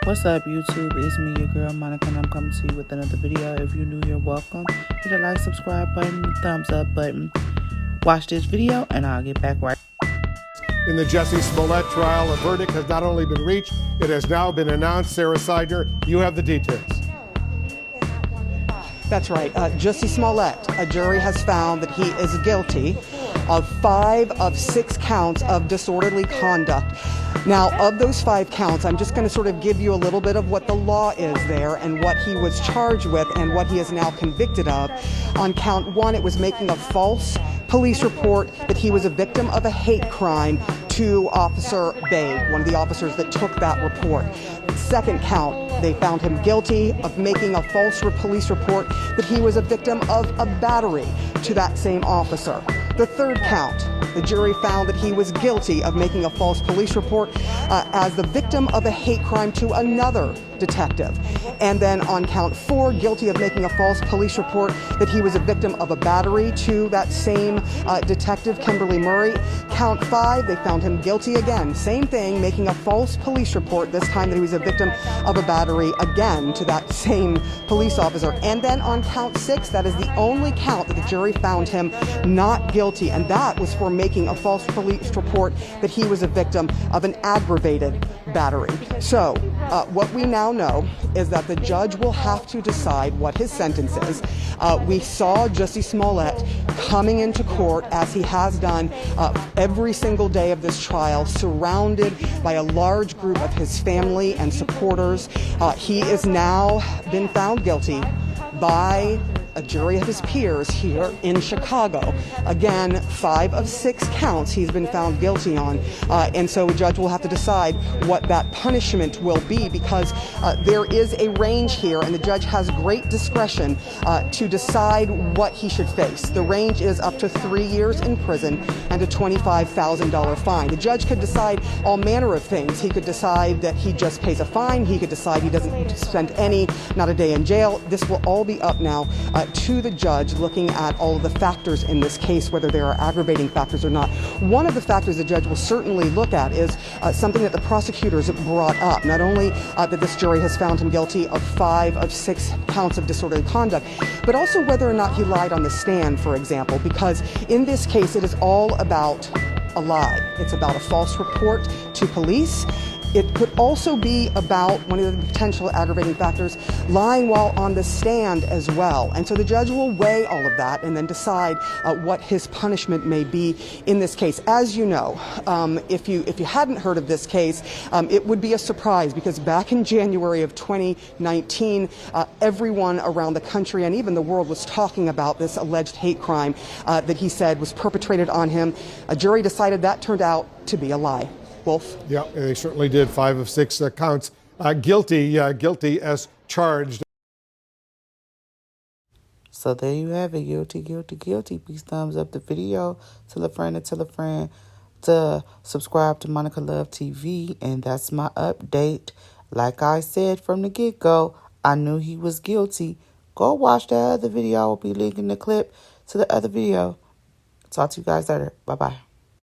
What's up, YouTube? It's me, your girl Monica, and I'm coming to you with another video. If you're new here, welcome. Hit the like, subscribe button, thumbs up button. Watch this video, and I'll get back right. In the Jussie Smollett trial, a verdict has not only been reached, it has now been announced. Sarah Seidner, you have the details. That's right. Jussie Smollett, a jury has found that he is guilty of 5 of 6 counts of disorderly conduct. Now, of those 5 counts, I'm just going to sort of give you a little bit of what the law is there and what he was charged with and what he is now convicted of. On count 1, it was making a false police report that he was a victim of a hate crime to Officer Bay, one of the officers that took that report. Second count, they found him guilty of making a false police report that he was a victim of a battery to that same officer. The third count, the jury found that he was guilty of making a false police report as the victim of a hate crime to another detective. And then on count 4, guilty of making a false police report that he was a victim of a battery to that same detective, Kimberly Murray. Count 5, they found him guilty again. Same thing, making a false police report, this time that he was a victim of a battery again to that same police officer. And then on count 6, that is the only count that the jury found him not guilty, and that was for making a false police report that he was a victim of an aggravated battery. So what we now know is that the judge will have to decide what his sentence is. We saw Jussie Smollett coming into court, as he has done every single day of this trial, surrounded by a large group of his family and supporters. He is now been found guilty by a jury of his peers here in Chicago. Again, 5 of 6 counts he's been found guilty on. And so a judge will have to decide what that punishment will be, because there is a range here, and the judge has great discretion to decide what he should face. The range is up to 3 years in prison and a $25,000 fine. The judge could decide all manner of things. He could decide that he just pays a fine. He could decide he doesn't spend not a day in jail. This will all be up now to the judge, looking at all of the factors in this case, whether there are aggravating factors or not. One of the factors the judge will certainly look at is something that the prosecutors brought up. Not only that this jury has found him guilty of 5 of 6 counts of disorderly conduct, but also whether or not he lied on the stand, for example, because in this case it is all about a lie. It's about a false report to police. It could also be about one of the potential aggravating factors, lying while on the stand as well. And so the judge will weigh all of that and then decide what his punishment may be in this case. As you know, if you hadn't heard of this case, it would be a surprise, because back in January of 2019, everyone around the country and even the world was talking about this alleged hate crime that he said was perpetrated on him. A jury decided that turned out to be a lie. Wolf? Yeah, they certainly did. 5 of 6 counts. Guilty as charged. So there you have it. Guilty, guilty, guilty. Please thumbs up the video. Tell a friend to subscribe to Monica Love TV. And that's my update. Like I said from the get-go, I knew he was guilty. Go watch that other video. I will be linking the clip to the other video. Talk to you guys later. Bye-bye.